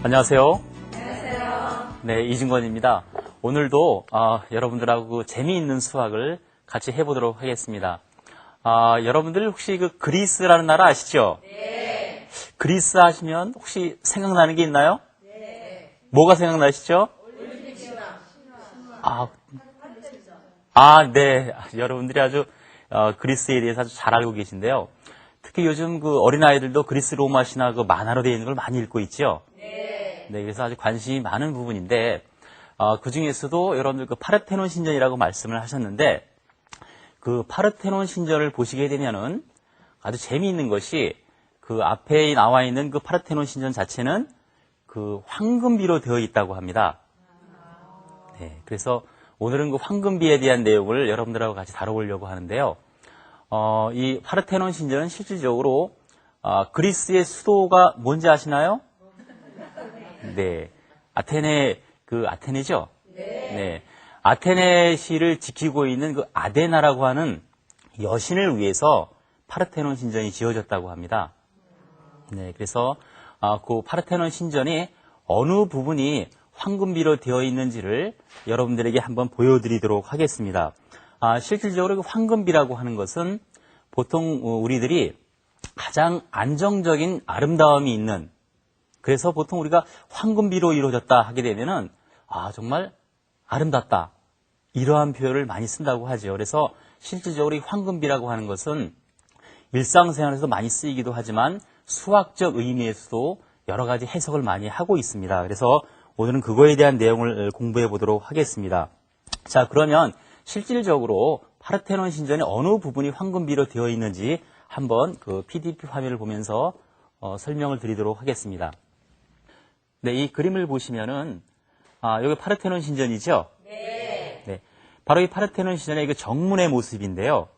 안녕하세요. 안녕하세요. 네, 이진권입니다. 오늘도 여러분들하고 재미있는 수학을 같이 해보도록 하겠습니다. 여러분들 혹시 그 그리스라는 나라 아시죠? 네. 그리스 하시면 혹시 생각나는 게 있나요? 네. 뭐가 생각나시죠? 올림픽 신화. 네. 여러분들이 아주 그리스에 대해서 아주 잘 알고 계신데요. 특히 요즘 그 어린아이들도 그리스 로마 신화 그 만화로 되어 있는 걸 많이 읽고 있죠? 네. 네, 그래서 아주 관심이 많은 부분인데, 그 중에서도 여러분들 그 파르테논 신전이라고 말씀을 하셨는데, 그 파르테논 신전을 보시게 되면은 아주 재미있는 것이 그 앞에 나와 있는 그 파르테논 신전 자체는 그 황금비로 되어 있다고 합니다. 네, 그래서 오늘은 그 황금비에 대한 내용을 여러분들하고 같이 다뤄보려고 하는데요. 이 파르테논 신전은 실질적으로 그리스의 수도가 뭔지 아시나요? 네, 아테네죠? 네. 아테네시를 지키고 있는 그 아데나라고 하는 여신을 위해서 파르테논 신전이 지어졌다고 합니다. 네, 그래서 그 파르테논 신전이 어느 부분이 황금비로 되어 있는지를 여러분들에게 한번 보여드리도록 하겠습니다. 실질적으로 그 황금비라고 하는 것은 보통 우리들이 가장 안정적인 아름다움이 있는, 그래서 보통 우리가 황금비로 이루어졌다 하게 되면은 정말 아름답다, 이러한 표현을 많이 쓴다고 하죠. 그래서 실질적으로 이 황금비라고 하는 것은 일상생활에서 많이 쓰이기도 하지만 수학적 의미에서도 여러 가지 해석을 많이 하고 있습니다. 그래서 오늘은 그거에 대한 내용을 공부해 보도록 하겠습니다. 자, 그러면 실질적으로 파르테논 신전의 어느 부분이 황금비로 되어 있는지 한번 그 PDF 화면을 보면서 설명을 드리도록 하겠습니다. 네, 이 그림을 보시면은 여기 파르테논 신전이죠? 네. 바로 이 파르테논 신전의 그 정문의 모습인데요.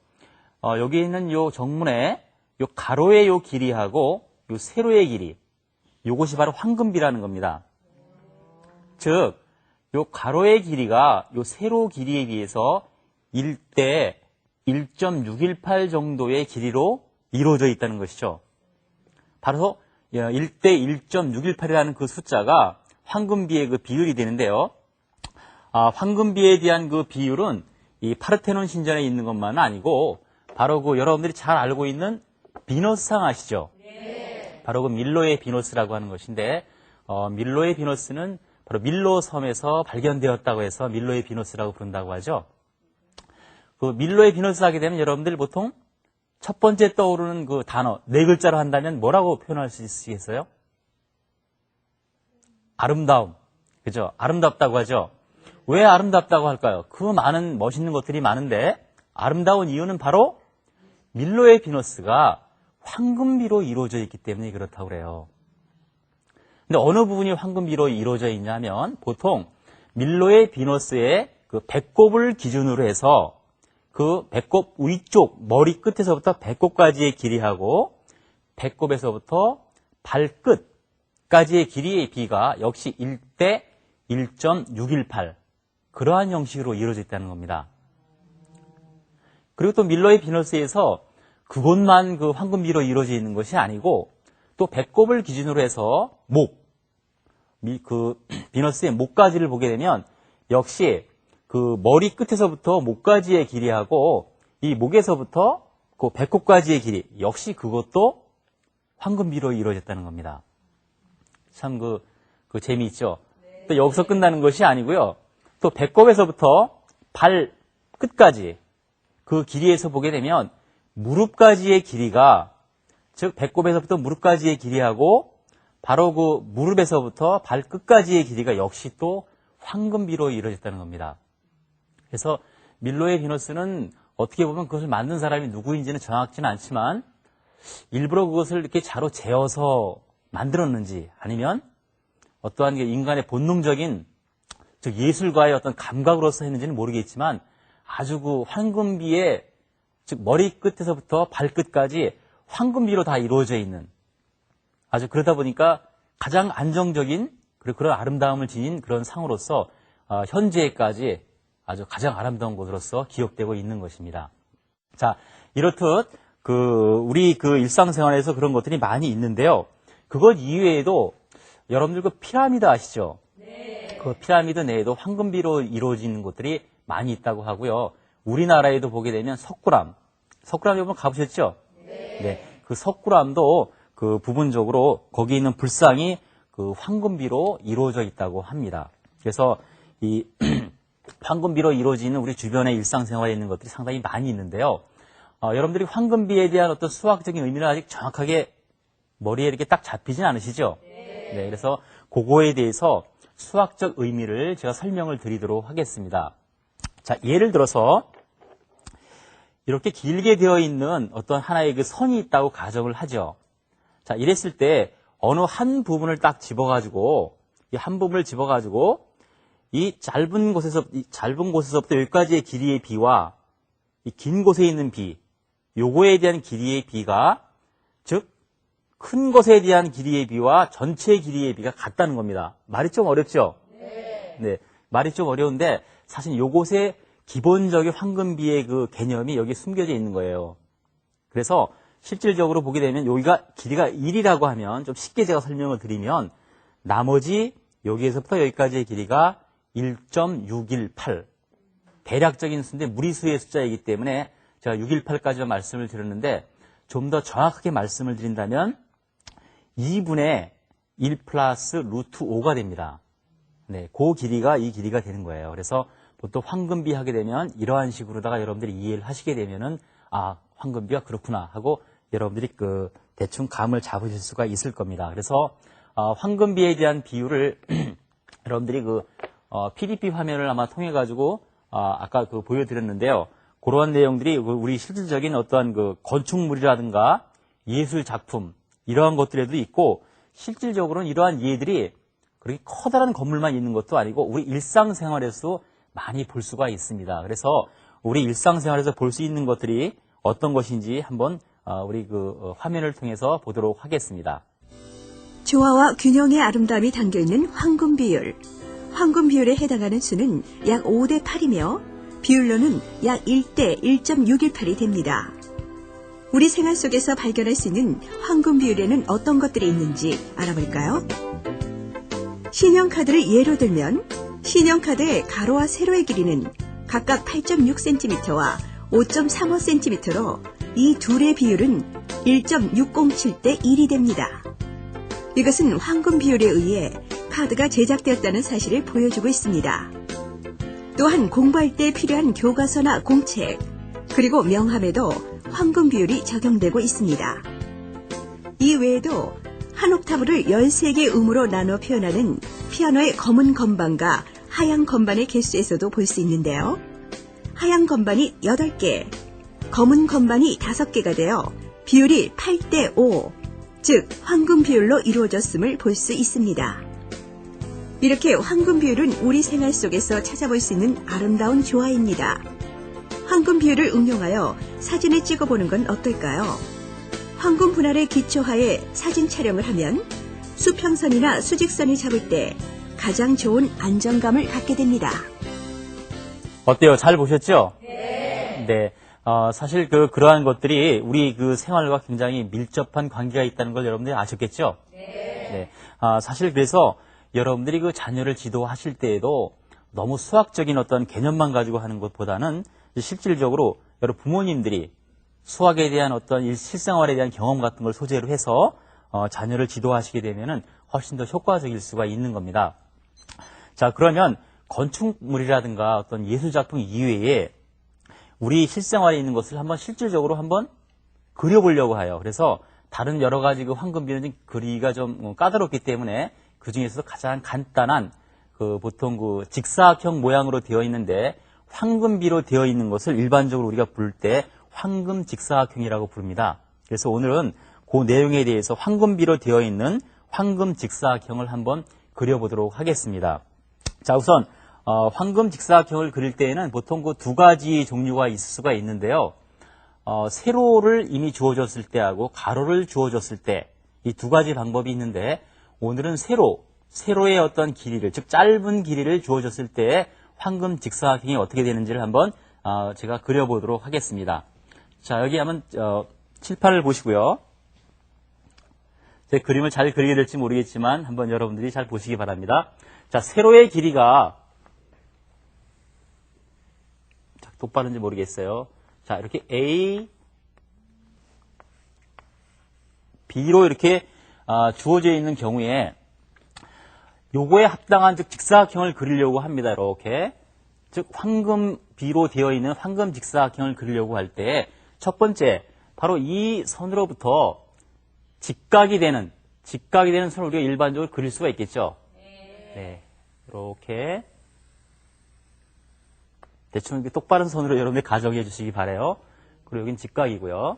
여기 있는 요 정문에 요 가로의 요 길이하고 요 세로의 길이, 요것이 바로 황금비라는 겁니다. 즉, 요 가로의 길이가 요 세로 길이에 비해서 1대 1.618 정도의 길이로 이루어져 있다는 것이죠. 바로 1대 1.618이라는 그 숫자가 황금비의 그 비율이 되는데요. 황금비에 대한 그 비율은 이 파르테논 신전에 있는 것만은 아니고 바로 그 여러분들이 잘 알고 있는 비너스상 아시죠? 네. 바로 그 밀로의 비너스라고 하는 것인데 밀로의 비너스는 바로 밀로 섬에서 발견되었다고 해서 밀로의 비너스라고 부른다고 하죠. 그 밀로의 비너스 하게 되면 여러분들 보통 첫 번째 떠오르는 그 단어 네 글자로 한다면 뭐라고 표현할 수 있으시겠어요? 아름다움. 그죠? 아름답다고 하죠. 왜 아름답다고 할까요? 그 많은 멋있는 것들이 많은데 아름다운 이유는 바로 밀로의 비너스가 황금비로 이루어져 있기 때문에 그렇다고 그래요. 근데 어느 부분이 황금비로 이루어져 있냐면 보통 밀로의 비너스의 그 배꼽을 기준으로 해서 그 배꼽 위쪽 머리 끝에서부터 배꼽까지의 길이하고 배꼽에서부터 발끝까지의 길이의 비가 역시 1대 1.618 그러한 형식으로 이루어져 있다는 겁니다. 그리고 또 밀로의 비너스에서 그것만 그 황금비로 이루어져 있는 것이 아니고 또 배꼽을 기준으로 해서 그 비너스의 목까지를 보게 되면 역시 그 머리 끝에서부터 목까지의 길이하고 이 목에서부터 그 배꼽까지의 길이 역시 그것도 황금비로 이루어졌다는 겁니다. 참 그 재미있죠? 네. 또 여기서 끝나는 것이 아니고요. 또 배꼽에서부터 발 끝까지 그 길이에서 보게 되면 무릎까지의 길이가 즉 배꼽에서부터 무릎까지의 길이하고 바로 그 무릎에서부터 발끝까지의 길이가 역시 또 황금비로 이루어졌다는 겁니다. 그래서 밀로의 비너스는 어떻게 보면 그것을 만든 사람이 누구인지는 정확지는 않지만 일부러 그것을 이렇게 자로 재어서 만들었는지 아니면 어떠한 인간의 본능적인 즉 예술가의 어떤 감각으로서 했는지는 모르겠지만 아주 그 황금비의 즉 머리 끝에서부터 발끝까지 황금비로 다 이루어져 있는 아주 그러다 보니까 가장 안정적인 그리고 그런 아름다움을 지닌 그런 상으로서 현재까지 아주 가장 아름다운 곳으로서 기억되고 있는 것입니다. 자, 이렇듯 우리 일상생활에서 그런 것들이 많이 있는데요. 그것 이외에도 여러분들 그 피라미드 아시죠? 네. 그 피라미드 내에도 황금비로 이루어진 곳들이 많이 있다고 하고요. 우리나라에도 보게 되면 석굴암 여러분 가보셨죠? 네. 네. 그 석굴암도 그 부분적으로 거기 있는 불상이 그 황금비로 이루어져 있다고 합니다. 그래서 이 황금비로 이루어지는 우리 주변의 일상생활에 있는 것들이 상당히 많이 있는데요. 여러분들이 황금비에 대한 어떤 수학적인 의미는 아직 정확하게 머리에 이렇게 딱 잡히진 않으시죠? 네. 그래서 그거에 대해서 수학적 의미를 제가 설명을 드리도록 하겠습니다. 자, 예를 들어서 이렇게 길게 되어 있는 어떤 하나의 그 선이 있다고 가정을 하죠. 자, 이랬을 때 어느 한 부분을 딱 집어가지고 이 한 부분을 집어가지고 이 짧은 곳에서부터 여기까지의 길이의 비와 이 긴 곳에 있는 비, 요거에 대한 길이의 비가 즉 큰 것에 대한 길이의 비와 전체 길이의 비가 같다는 겁니다. 말이 좀 어렵죠? 네. 말이 좀 어려운데 사실 요곳에 기본적인 황금비의 그 개념이 여기 숨겨져 있는 거예요. 그래서 실질적으로 보게 되면 여기가 길이가 1이라고 하면 좀 쉽게 제가 설명을 드리면 나머지 여기에서부터 여기까지의 길이가 1.618 대략적인 수인데 무리수의 숫자이기 때문에 제가 618까지만 말씀을 드렸는데 좀 더 정확하게 말씀을 드린다면 2분의 1 플러스 루트 5가 됩니다. 네, 그 길이가 이 길이가 되는 거예요. 그래서 보통 황금비 하게 되면 이러한 식으로다가 여러분들이 이해를 하시게 되면은 아, 황금비가 그렇구나 하고 여러분들이 그 대충 감을 잡으실 수가 있을 겁니다. 그래서 황금비에 대한 비율을 여러분들이 그 PDP 화면을 아마 통해 가지고 아까 그 보여드렸는데요. 그러한 내용들이 우리 실질적인 어떠한 그 건축물이라든가 예술 작품 이러한 것들에도 있고 실질적으로는 이러한 예들이 그렇게 커다란 건물만 있는 것도 아니고 우리 일상생활에서도 많이 볼 수가 있습니다. 그래서 우리 일상생활에서 볼 수 있는 것들이 어떤 것인지 한번 우리 그 화면을 통해서 보도록 하겠습니다. 조화와 균형의 아름다움이 담겨있는 황금 비율. 황금 비율에 해당하는 수는 약 5대 8이며 비율로는 약 1대 1.618이 됩니다. 우리 생활 속에서 발견할 수 있는 황금 비율에는 어떤 것들이 있는지 알아볼까요? 신용카드를 예로 들면 신용카드의 가로와 세로의 길이는 각각 8.6cm와 5.35cm로 이 둘의 비율은 1.607대 1이 됩니다. 이것은 황금 비율에 의해 카드가 제작되었다는 사실을 보여주고 있습니다. 또한 공부할 때 필요한 교과서나 공책, 그리고 명함에도 황금 비율이 적용되고 있습니다. 이 외에도 한 옥타브를 13개 음으로 나눠 표현하는 피아노의 검은 건반과 하얀 건반의 개수에서도 볼 수 있는데요. 하얀 건반이 8개, 검은 건반이 5개가 되어 비율이 8대 5, 즉 황금 비율로 이루어졌음을 볼 수 있습니다. 이렇게 황금 비율은 우리 생활 속에서 찾아볼 수 있는 아름다운 조화입니다. 황금 비율을 응용하여 사진을 찍어보는 건 어떨까요? 황금 분할의 기초하에 사진 촬영을 하면 수평선이나 수직선을 잡을 때 가장 좋은 안정감을 갖게 됩니다. 어때요? 잘 보셨죠? 네. 네. 사실 그러한 것들이 우리 그 생활과 굉장히 밀접한 관계가 있다는 걸 여러분들이 아셨겠죠? 네. 사실 그래서 여러분들이 그 자녀를 지도하실 때에도 너무 수학적인 어떤 개념만 가지고 하는 것보다는 실질적으로 여러분 부모님들이 수학에 대한 어떤 실생활에 대한 경험 같은 걸 소재로 해서 자녀를 지도하시게 되면은 훨씬 더 효과적일 수가 있는 겁니다. 자, 그러면 건축물이라든가 어떤 예술작품 이외에 우리 실생활에 있는 것을 한번 실질적으로 한번 그려보려고 해요. 그래서 다른 여러 가지 그 황금비는 그리기가 좀 까다롭기 때문에 그 중에서도 가장 간단한 보통 그 직사각형 모양으로 되어 있는데 황금비로 되어 있는 것을 일반적으로 우리가 부를 때 황금 직사각형이라고 부릅니다. 그래서 오늘은 그 내용에 대해서 황금비로 되어 있는 황금 직사각형을 한번 그려보도록 하겠습니다. 자, 우선 황금 직사각형을 그릴 때에는 보통 그 두 가지 종류가 있을 수가 있는데요. 세로를 이미 주어졌을 때하고 가로를 주어졌을 때 이 두 가지 방법이 있는데 오늘은 세로의 어떤 길이를, 즉 짧은 길이를 주어졌을 때 황금 직사각형이 어떻게 되는지를 한번 제가 그려보도록 하겠습니다. 자, 여기 한번 칠판을 보시고요. 제 그림을 잘 그리게 될지 모르겠지만 한번 여러분들이 잘 보시기 바랍니다. 자, 세로의 길이가 똑바른지 모르겠어요. 자, 이렇게 A, B로 이렇게 주어져 있는 경우에 요거에 합당한 즉 직사각형을 그리려고 합니다. 이렇게. 즉 황금 B로 되어 있는 황금 직사각형을 그리려고 할 때 첫 번째 바로 이 선으로부터 직각이 되는 선을 우리가 일반적으로 그릴 수가 있겠죠. 네. 이렇게 대충 이렇게 똑바른 선으로 여러분들 가정해 주시기 바라요. 그리고 여긴 직각이고요.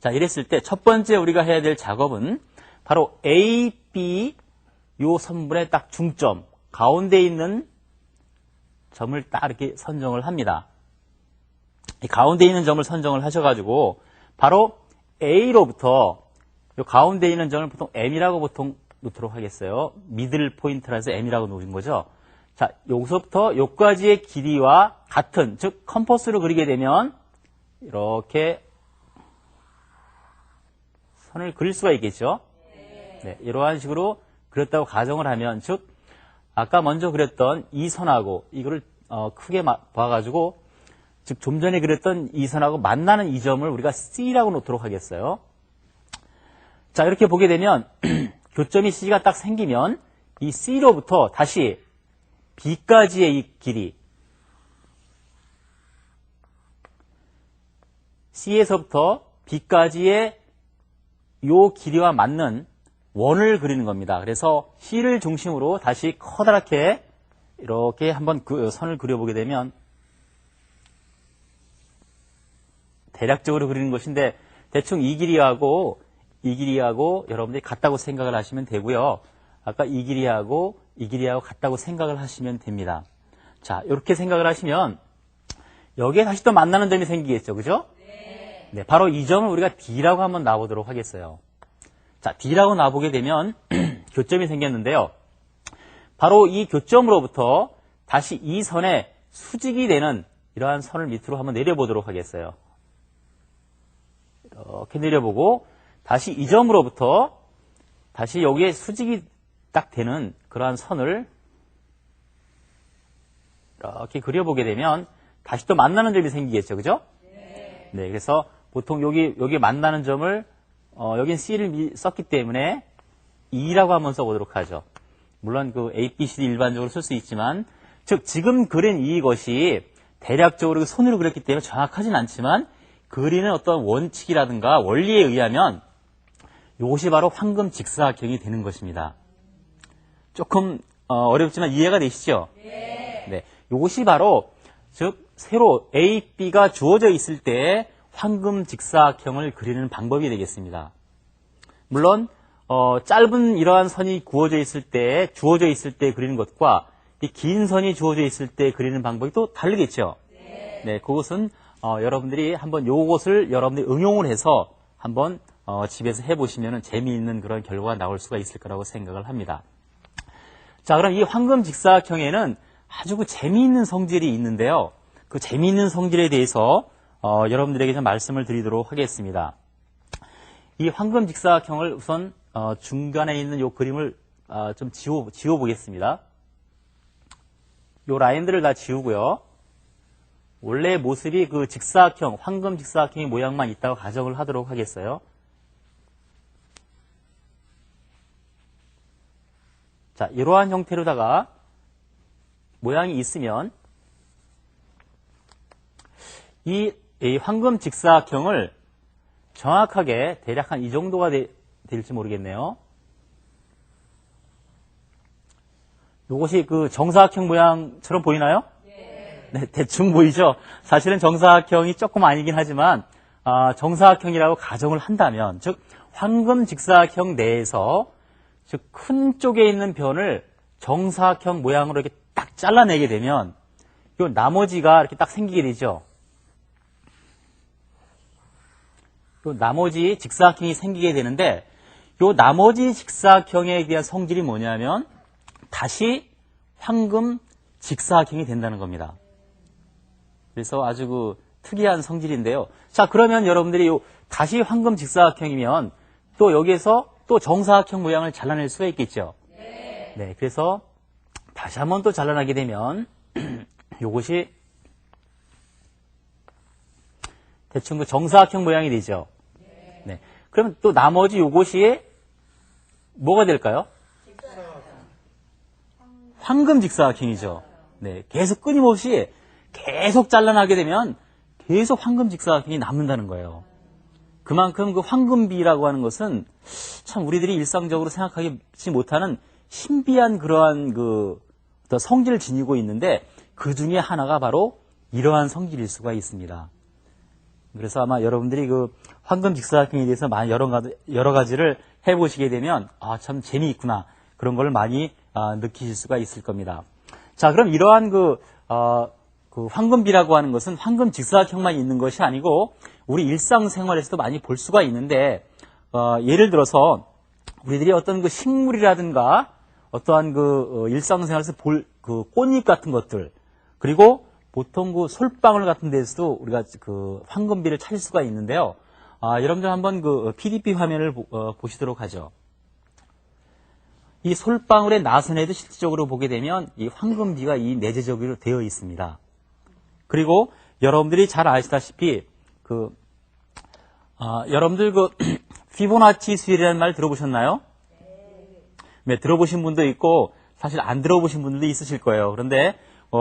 자, 이랬을 때 첫 번째 우리가 해야 될 작업은 바로 A, B 요 선분의 딱 중점, 가운데 있는 점을 딱 이렇게 선정을 합니다. 이 가운데 있는 점을 선정을 하셔가지고 바로 A로부터 요 가운데 있는 점을 보통 M이라고 보통 놓도록 하겠어요. 미들 포인트라서 M이라고 놓은 거죠. 자, 여기서부터 여기까지의 길이와 같은, 즉 컴퍼스로 그리게 되면 이렇게 선을 그릴 수가 있겠죠. 네, 이러한 식으로 그렸다고 가정을 하면, 즉 아까 먼저 그렸던 이 선하고 이거를 크게 봐가지고, 즉 좀 전에 그렸던 이 선하고 만나는 이 점을 우리가 C라고 놓도록 하겠어요. 자, 이렇게 보게 되면 교점이 C가 딱 생기면 이 C로부터 다시 B까지의 이 길이, C에서부터 B까지의 요 길이와 맞는 원을 그리는 겁니다. 그래서 C를 중심으로 다시 커다랗게 이렇게 한번 그 선을 그려보게 되면 대략적으로 그리는 것인데 대충 이 길이하고 여러분들이 같다고 생각을 하시면 되고요. 아까 이 길이하고 같다고 생각을 하시면 됩니다. 자, 이렇게 생각을 하시면 여기에 다시 또 만나는 점이 생기겠죠. 그죠? 네, 바로 이 점을 우리가 D라고 한번 놔보도록 하겠어요. 자, D라고 놔보게 되면 교점이 생겼는데요. 바로 이 교점으로부터 다시 이 선에 수직이 되는 이러한 선을 밑으로 한번 내려보도록 하겠어요. 이렇게 내려보고 다시 이 점으로부터 다시 여기에 수직이 딱 되는 그러한 선을 이렇게 그려보게 되면 다시 또 만나는 점이 생기겠죠. 그죠? 네, 그래서 보통 여기 만나는 점을 여긴 C를 썼기 때문에 E라고 한번 써보도록 하죠. 물론 그 A, B, C 일반적으로 쓸 수 있지만, 즉 지금 그린 이것이 대략적으로 손으로 그렸기 때문에 정확하진 않지만 그리는 어떤 원칙이라든가 원리에 의하면 이것이 바로 황금 직사각형이 되는 것입니다. 조금 어렵지만 이해가 되시죠? 네. 이것이 바로 즉 세로 A, B가 주어져 있을 때 황금 직사각형을 그리는 방법이 되겠습니다. 물론 짧은 이러한 선이 주어져 있을 때 그리는 것과 이 긴 선이 주어져 있을 때 그리는 방법이 또 다르겠죠. 네, 그것은 여러분들이 한번 요것을 여러분들이 응용을 해서 한번 집에서 해보시면 재미있는 그런 결과가 나올 수가 있을 거라고 생각을 합니다. 자, 그럼 이 황금 직사각형에는 아주 그 재미있는 성질이 있는데요. 그 재미있는 성질에 대해서 여러분들에게 좀 말씀을 드리도록 하겠습니다. 이 황금 직사각형을 우선 중간에 있는 요 그림을 좀 지워 보겠습니다. 요 라인들을 다 지우고요. 원래 모습이 그 직사각형, 황금 직사각형의 모양만 있다고 가정을 하도록 하겠어요. 자, 이러한 형태로다가 모양이 있으면 이 황금 직사각형을 정확하게 대략 한 이 정도가 될지 모르겠네요. 이것이 그 정사각형 모양처럼 보이나요? 네, 대충 보이죠? 사실은 정사각형이 조금 아니긴 하지만 정사각형이라고 가정을 한다면, 즉 황금 직사각형 내에서 즉 큰 쪽에 있는 변을 정사각형 모양으로 이렇게 딱 잘라내게 되면 요 나머지가 이렇게 딱 생기게 되죠. 요 나머지 직사각형이 생기게 되는데, 요 나머지 직사각형에 대한 성질이 뭐냐면 다시 황금 직사각형이 된다는 겁니다. 그래서 아주 그 특이한 성질인데요. 자, 그러면 여러분들이 요 다시 황금 직사각형이면 또 여기에서 또 정사각형 모양을 잘라낼 수가 있겠죠. 네, 그래서 다시 한번 또 잘라나게 되면 요것이 대충 그 정사각형 모양이 되죠. 네. 그러면 또 나머지 요것이 뭐가 될까요? 황금 직사각형이죠. 네. 계속 끊임없이 계속 잘라나게 되면 계속 황금 직사각형이 남는다는 거예요. 그만큼 그 황금비라고 하는 것은 참 우리들이 일상적으로 생각하지 못하는 신비한 그러한 그 어떤 성질을 지니고 있는데 그 중에 하나가 바로 이러한 성질일 수가 있습니다. 그래서 아마 여러분들이 그 황금 직사각형에 대해서 많이 여러 가지를 해보시게 되면 아, 참 재미있구나 그런 걸 많이 느끼실 수가 있을 겁니다. 자, 그럼 이러한 그 황금비라고 하는 것은 황금 직사각형만 있는 것이 아니고 우리 일상생활에서도 많이 볼 수가 있는데 예를 들어서 우리들이 어떤 그 식물이라든가 어떠한 그 일상생활에서 볼 그 꽃잎 같은 것들 그리고 보통 그 솔방울 같은 데서도 우리가 그 황금비를 찾을 수가 있는데요. 여러분들 한번 그 PDP 화면을 보시도록 하죠. 이 솔방울의 나선에도 실질적으로 보게 되면 이 황금비가 이 내재적으로 되어 있습니다. 그리고 여러분들이 잘 아시다시피 여러분들 그 피보나치 수열이라는 말 들어보셨나요? 네, 들어보신 분도 있고 사실 안 들어보신 분들도 있으실 거예요. 그런데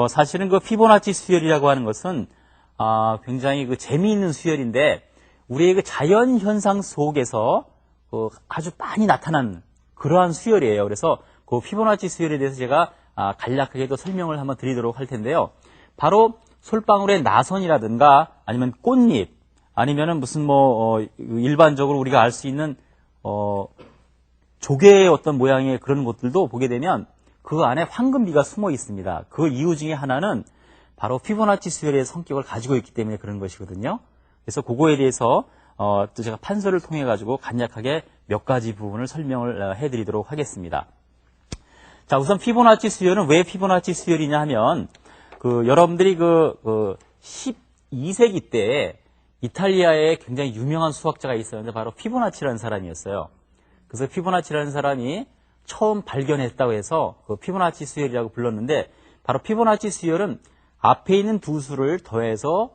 사실은 그 피보나치 수열이라고 하는 것은 굉장히 그 재미있는 수열인데 우리의 그 자연 현상 속에서 아주 많이 나타난 그러한 수열이에요. 그래서 그 피보나치 수열에 대해서 제가 간략하게도 설명을 한번 드리도록 할 텐데요. 바로 솔방울의 나선이라든가 아니면 꽃잎 아니면은 무슨 일반적으로 우리가 알 수 있는 조개의 어떤 모양의 그런 것들도 보게 되면 그 안에 황금비가 숨어 있습니다. 그 이유 중에 하나는 바로 피보나치 수열의 성격을 가지고 있기 때문에 그런 것이거든요. 그래서 그거에 대해서 또 제가 판서를 통해 가지고 간략하게 몇 가지 부분을 설명을 해드리도록 하겠습니다. 자, 우선 피보나치 수열은 왜 피보나치 수열이냐 하면 여러분들이 12세기 때 이탈리아에 굉장히 유명한 수학자가 있었는데 바로 피보나치라는 사람이었어요. 그래서 피보나치라는 사람이 처음 발견했다고 해서 그 피보나치 수열이라고 불렀는데 바로 피보나치 수열은 앞에 있는 두 수를 더해서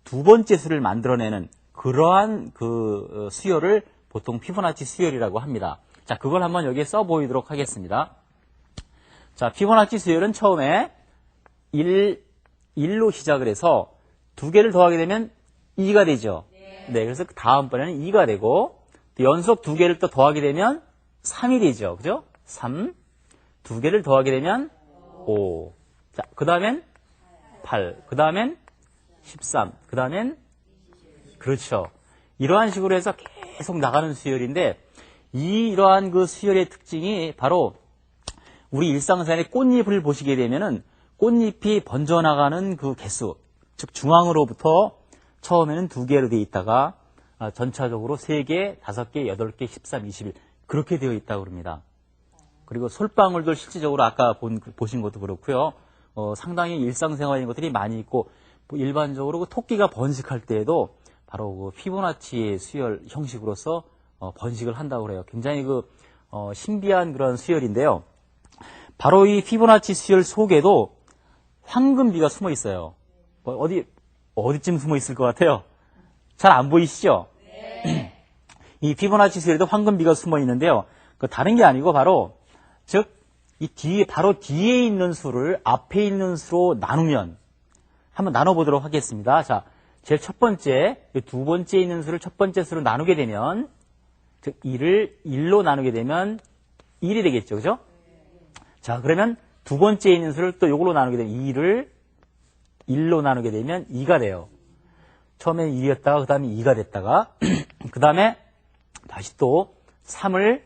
두 번째 수를 만들어내는 그러한 그 수열을 보통 피보나치 수열이라고 합니다. 자, 그걸 한번 여기에 써 보이도록 하겠습니다. 자, 피보나치 수열은 처음에 1로 시작을 해서 두 개를 더하게 되면 2가 되죠. 네, 그래서 다음번에는 2가 되고 또 연속 두 개를 또 더하게 되면 3이 되죠. 그죠? 3. 두 개를 더하게 되면 5. 자, 그 다음엔 8. 그 다음엔 13. 그 다음엔 그렇죠. 이러한 식으로 해서 계속 나가는 수열인데 이러한 그 수열의 특징이 바로 우리 일상생활의 꽃잎을 보시게 되면은 꽃잎이 번져나가는 그 개수, 즉 중앙으로부터 처음에는 2개로 되어 있다가 전차적으로 3개, 5개, 8개, 13, 21 그렇게 되어 있다고 합니다. 그리고 솔방울도 실질적으로 아까 보신 것도 그렇고요. 상당히 일상생활인 것들이 많이 있고 일반적으로 토끼가 번식할 때에도 바로 그 피보나치의 수열 형식으로서 번식을 한다고 그래요. 굉장히 신비한 그런 수열인데요. 바로 이 피보나치 수열 속에도 황금비가 숨어 있어요. 어디쯤 숨어 있을 것 같아요? 잘 안 보이시죠? 네. 이 피보나치 수열에도 황금비가 숨어 있는데요. 다른 게 아니고 바로 바로 뒤에 있는 수를 앞에 있는 수로 나누면 한번 나눠보도록 하겠습니다. 자, 제일 첫 번째, 두 번째 있는 수를 첫 번째 수로 나누게 되면, 즉 2를 1로 나누게 되면 1이 되겠죠, 그죠? 자, 그러면 두 번째 있는 수를 또 요걸로 나누게 되면 2를 1로 나누게 되면 2가 돼요. 처음에 1이었다가 그 다음에 2가 됐다가 그 다음에 다시 또 3을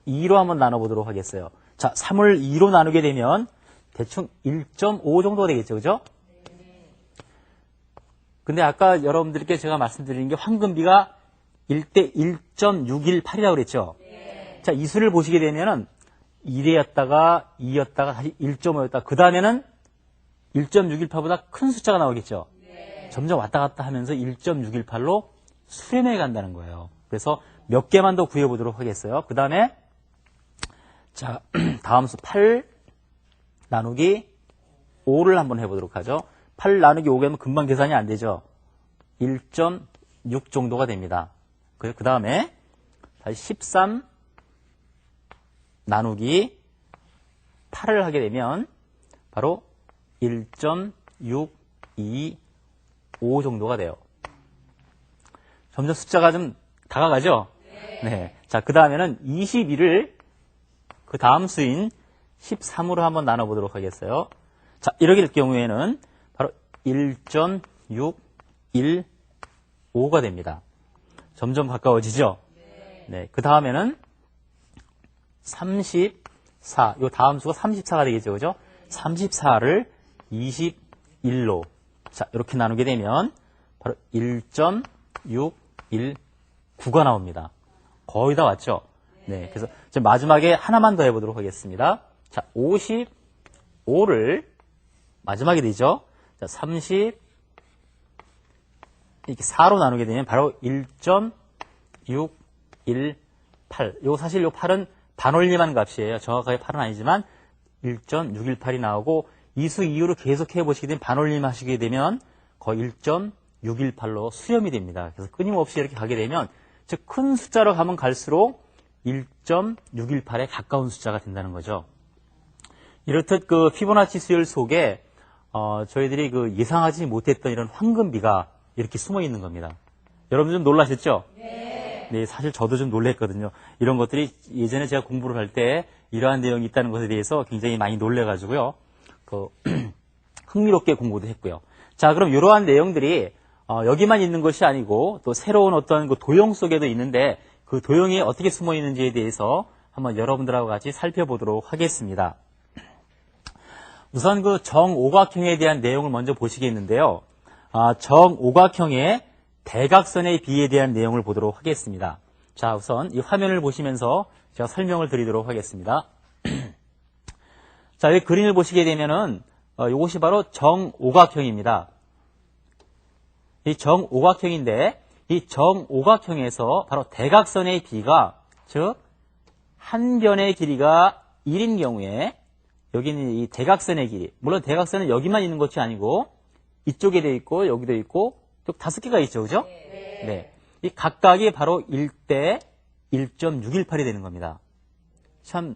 2로 한번 나눠보도록 하겠어요. 자, 3을 2로 나누게 되면 대충 1.5 정도 되겠죠, 그죠? 근데 아까 여러분들께 제가 말씀드린 게 황금비가 1대 1.618이라고 그랬죠? 네. 자, 이 수를 보시게 되면은 1이었다가 2였다가 다시 1.5였다가 그 다음에는 1.618보다 큰 숫자가 나오겠죠? 네. 점점 왔다 갔다 하면서 1.618로 수렴해 간다는 거예요. 그래서 몇 개만 더 구해보도록 하겠어요. 그 다음에 자 다음 수 8 나누기 5를 한번 해보도록 하죠. 8 나누기 5가 하면 금방 계산이 안 되죠. 1.6 정도가 됩니다. 그 다음에 다시 13 나누기 8을 하게 되면 바로 1.625 정도가 돼요. 점점 숫자가 좀 다가가죠? 네. 자, 그 다음에는 22를 그 다음 수인 13으로 한번 나눠보도록 하겠어요. 자, 이렇게 될 경우에는 바로 1.615가 됩니다. 점점 가까워지죠? 네. 그 다음에는 34, 요 다음 수가 34가 되겠죠, 그죠? 34를 21로, 자, 이렇게 나누게 되면 바로 1.619가 나옵니다. 거의 다 왔죠? 네. 그래서 이제 마지막에 하나만 더 해보도록 하겠습니다. 자, 55를 마지막에 되죠? 자, 30, 이렇게 4로 나누게 되면 바로 1.618. 요 사실 요 8은 반올림한 값이에요. 정확하게 8은 아니지만 1.618이 나오고 이 수 이후로 계속 해보시게 되면 반올림 하시게 되면 거의 1.618로 수렴이 됩니다. 그래서 끊임없이 이렇게 가게 되면 즉 큰 숫자로 가면 갈수록 1.618에 가까운 숫자가 된다는 거죠. 이렇듯 그 피보나치 수열 속에 저희들이 그 예상하지 못했던 이런 황금비가 이렇게 숨어 있는 겁니다. 여러분 좀 놀라셨죠? 네, 사실 저도 좀 놀랬거든요. 이런 것들이 예전에 제가 공부를 할 때 이러한 내용이 있다는 것에 대해서 굉장히 많이 놀래가지고요. 흥미롭게 공부도 했고요. 자, 그럼 이러한 내용들이 여기만 있는 것이 아니고 또 새로운 어떤 그 도형 속에도 있는데 그 도형이 어떻게 숨어 있는지에 대해서 한번 여러분들하고 같이 살펴보도록 하겠습니다. 우선 그 정오각형에 대한 내용을 먼저 보시겠는데요. 정오각형의 대각선의 비에 대한 내용을 보도록 하겠습니다. 자, 우선 이 화면을 보시면서 제가 설명을 드리도록 하겠습니다. 자, 이 그림을 보시게 되면은 이것이 바로 정오각형입니다. 이 정오각형인데 이 정오각형에서 바로 대각선의 비가 즉 한 변의 길이가 1인 경우에 여기는 이 대각선의 길이, 물론 대각선은 여기만 있는 것이 아니고 이쪽에 돼 있고 여기도 있고 또 5개가 있죠, 그죠? 네. 이 각각이 바로 1대 1.618이 되는 겁니다. 참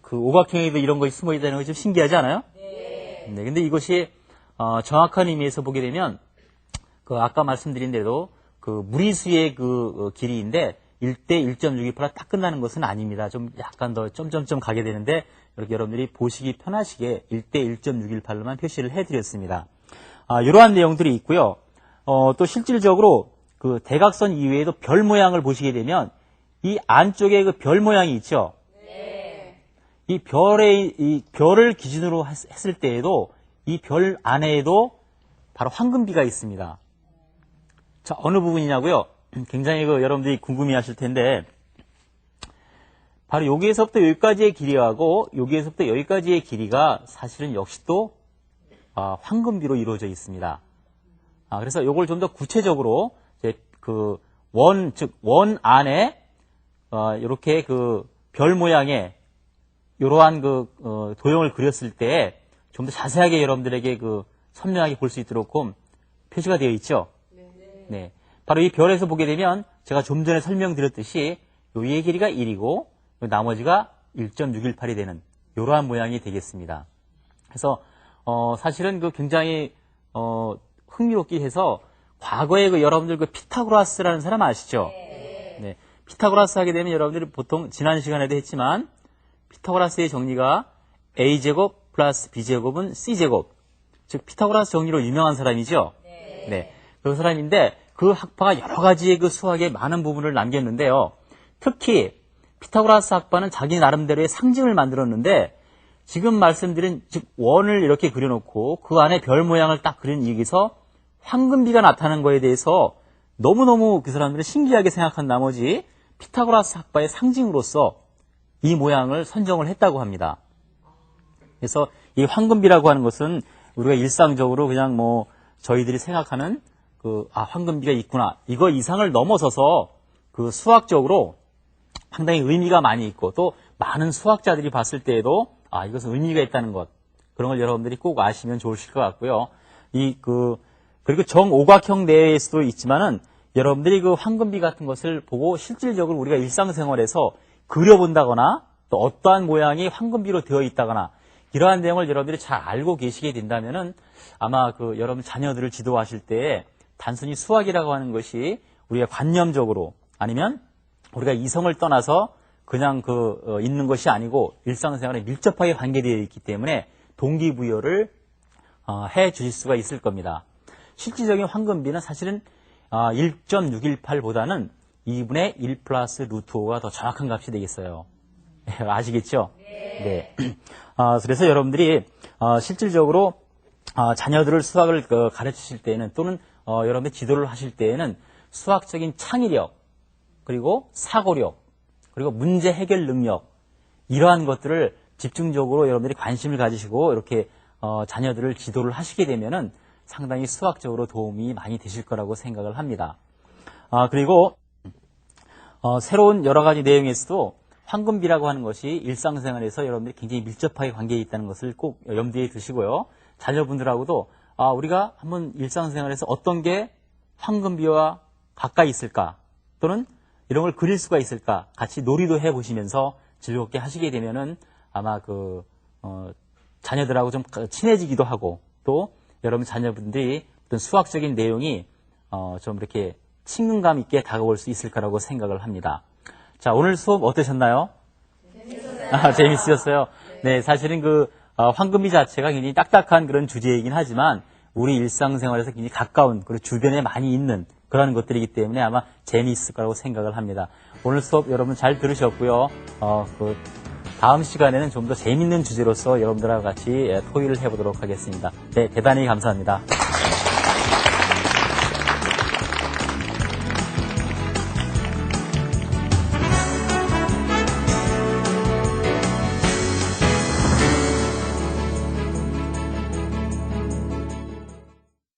그 오각형에도 이런 것이 숨어 있다는 것이 좀 신기하지 않아요? 네. 근데 이것이 정확한 의미에서 보게 되면 그 아까 말씀드린 대로 그 무리수의 그 길이인데 1대 1.628로 딱 끝나는 것은 아닙니다. 좀 약간 더 점점점 가게 되는데 이렇게 여러분들이 보시기 편하시게 1대 1.618로만 표시를 해드렸습니다. 이러한 내용들이 있고요. 또 실질적으로 그 대각선 이외에도 별 모양을 보시게 되면 이 안쪽에 그 별 모양이 있죠. 이 별을 기준으로 했을 때에도 이 별 안에도 바로 황금비가 있습니다. 자, 어느 부분이냐고요? 굉장히 그 여러분들이 궁금해 하실 텐데, 바로 여기에서부터 여기까지의 길이하고 여기에서부터 여기까지의 길이가 사실은 역시 또 황금비로 이루어져 있습니다. 그래서 이걸 좀 더 구체적으로 그 원 안에 이렇게 그 별 모양의 이러한 그 도형을 그렸을 때 좀 더 자세하게 여러분들에게 그 선명하게 볼 수 있도록 표시가 되어 있죠. 네. 바로 이 별에서 보게 되면 제가 좀 전에 설명드렸듯이 여기의 길이가 1이고 나머지가 1.618이 되는 이러한 모양이 되겠습니다. 그래서 사실은 그 굉장히 흥미롭게 해서 과거에 그 여러분들 그 피타고라스라는 사람 아시죠? 네. 피타고라스 하게 되면 여러분들이 보통 지난 시간에도 했지만 피타고라스의 정리가 a제곱 플러스 b제곱은 c제곱, 즉 피타고라스 정리로 유명한 사람이죠. 네. 그 사람인데 그 학파가 여러 가지의 그 수학에 많은 부분을 남겼는데요. 특히 피타고라스 학파는 자기 나름대로의 상징을 만들었는데 지금 말씀드린 즉 원을 이렇게 그려놓고 그 안에 별 모양을 딱 그린 여기서 황금비가 나타나는 거에 대해서 너무너무 그 사람들은 신기하게 생각한 나머지 피타고라스 학파의 상징으로서 이 모양을 선정을 했다고 합니다. 그래서 이 황금비라고 하는 것은 우리가 일상적으로 그냥 뭐 저희들이 생각하는 황금비가 있구나. 이거 이상을 넘어서서 그 수학적으로 상당히 의미가 많이 있고 또 많은 수학자들이 봤을 때에도 이것은 의미가 있다는 것. 그런 걸 여러분들이 꼭 아시면 좋으실 것 같고요. 그리고 정오각형 내에서도 있지만은 여러분들이 그 황금비 같은 것을 보고 실질적으로 우리가 일상생활에서 그려본다거나 또 어떠한 모양이 황금비로 되어 있다거나 이러한 내용을 여러분들이 잘 알고 계시게 된다면은 아마 여러분 자녀들을 지도하실 때 단순히 수학이라고 하는 것이 우리가 관념적으로 아니면 우리가 이성을 떠나서 그냥 있는 것이 아니고 일상생활에 밀접하게 관계되어 있기 때문에 동기부여를 해 주실 수가 있을 겁니다. 실질적인 황금비는 사실은 1.618보다는 2분의 1 플러스 루트 5가 더 정확한 값이 되겠어요. 아시겠죠? 네. 그래서 여러분들이 실질적으로 자녀들을 수학을 가르치실 때에는 또는 여러분들 지도를 하실 때에는 수학적인 창의력 그리고 사고력 그리고 문제 해결 능력 이러한 것들을 집중적으로 여러분들이 관심을 가지시고 이렇게 자녀들을 지도를 하시게 되면은 상당히 수학적으로 도움이 많이 되실 거라고 생각을 합니다. 그리고 새로운 여러 가지 내용에서도 황금비라고 하는 것이 일상생활에서 여러분들이 굉장히 밀접하게 관계에 있다는 것을 꼭 염두에 두시고요. 자녀분들하고도 우리가 한번 일상생활에서 어떤 게 황금비와 가까이 있을까 또는 이런 걸 그릴 수가 있을까 같이 놀이도 해보시면서 즐겁게 하시게 되면은 아마 자녀들하고 좀 친해지기도 하고 또 여러분 자녀분들이 어떤 수학적인 내용이 좀 이렇게 친근감 있게 다가올 수 있을 거라고 생각을 합니다. 자, 오늘 수업 어떠셨나요? 재밌으셨어요? 네, 사실은 황금비 자체가 굉장히 딱딱한 그런 주제이긴 하지만 우리 일상생활에서 굉장히 가까운 그리고 주변에 많이 있는 그런 것들이기 때문에 아마 재미있을 거라고 생각을 합니다. 오늘 수업 여러분 잘 들으셨고요. 다음 시간에는 좀 더 재밌는 주제로서 여러분들하고 같이 토의를 해보도록 하겠습니다. 네, 대단히 감사합니다.